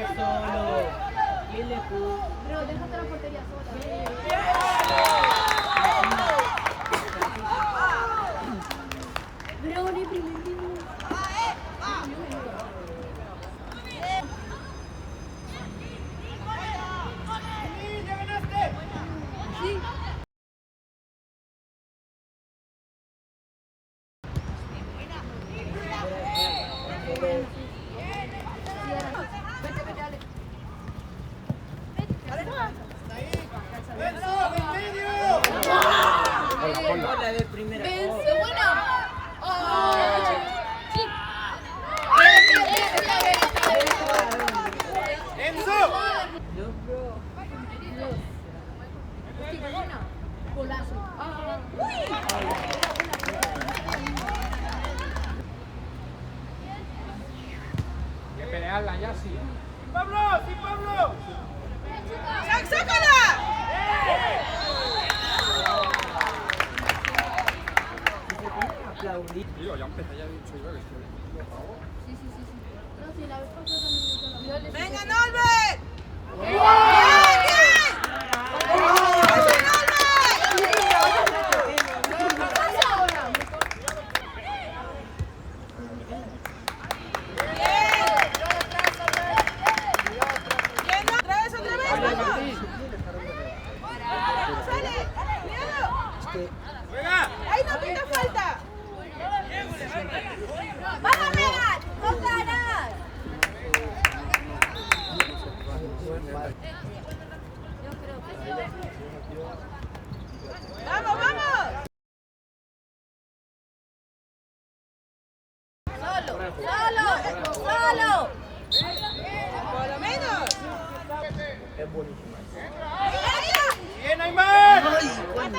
solo. ¿Quién le puso? Pero déjate la portería sola. Pero ni primer minuto. Sí. Hola de primera. Vence, buena. Sí. Golazo. Que pelearla ya sí. ¡Pablo! ¡Sí, Pablo! ¡Sácala! Aplaudí. Tío, ya empecé, ya he dicho yo que estoy. Por favor. Sí. No, sí, la vez pasada también. ¡Venga, Norbert! ¡Ahí no pita falta! ¡Vamos, Megan! ¡No ganas! ¡Vamos, vamos! ¡Solo! ¡Por lo menos! Es buenísima. ¡Bien, Aymar!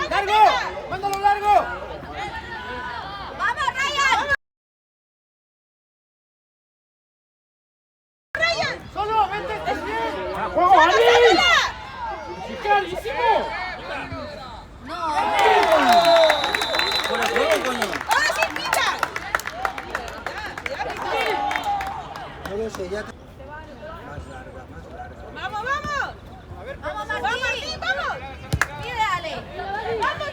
¡Largo! ¡Mándalo largo! ¡Vamos, Ryan! ¡Solo! ¡Vente! ¡Es bien! ¡Juego, Ali! ¡Sí, clarísimo! Por el juego, coño. ¡Ahora sí, pita! No lo sé, ya. Más larga, más larga. ¡Vamos, vamos! ¡Vamos, Martín! ¡Vamos! ¡Dale! ¡Vamos!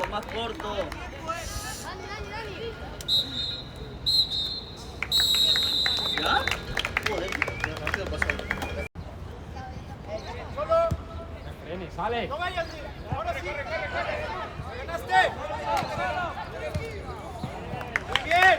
Más corto. Dale. ¿Ya? Joder, qué rápido pasó. ¡Solo! Frene, sale. ¡No vayas! ¡Ahora sí! ¡Ganaste! ¡Bien!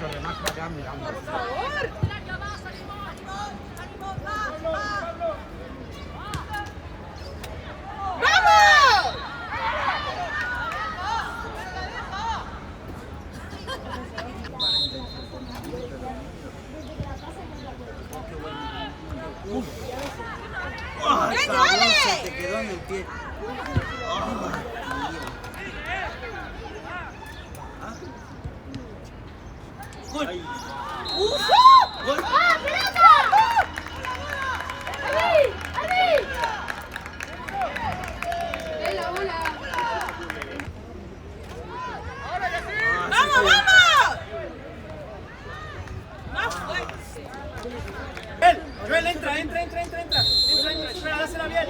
Los demás se quedan mirando. ¡Por favor! ¡Vamos! ¡Ah! ¡Venga, Cabrón, Ale! se te quedó en el pie. ¡Gol! ¡Gol! ¡Ah, pelota! ¡Ali! ¡Es la bola! ¡Vamos! ¡Más fuerte! Joel, entra. Espera, dásela bien.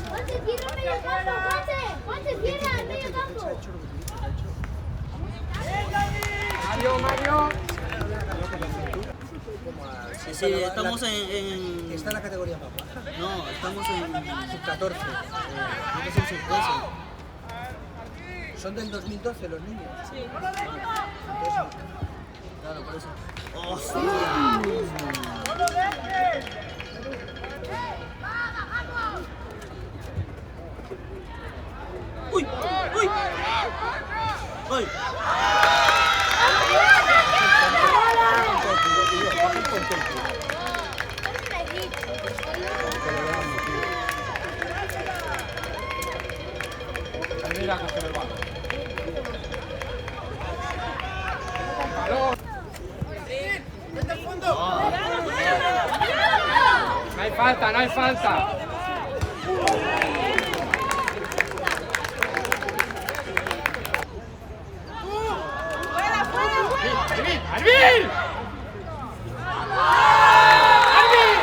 ¡Juanse, cierra medio campo! ¡Juanse, cierra medio campo! Mario. Sí, estamos en... Está en la categoría más baja. No, estamos en... Sub-14. creo que es en sub-13. ¿Son del 2012 los niños? Sí. Claro, por eso. ¡Hostia! ¡Uy! ¡Gol! ir a coger el balón. Con balón. ¡Vete al fondo! No hay falta, no hay falta. ¡Arvin! ¡Arvin! ¡Arvin!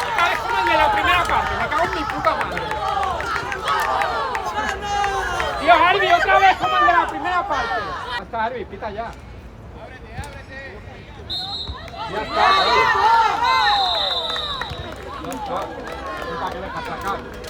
Esta vez como el de la primera parte, me cago en mi puta madre. Tío, Arvin, otra vez como el de la primera parte. Ya está, Arvin, pita ya. Ya está, tío. Ya está. ¿Para qué dejas sacar?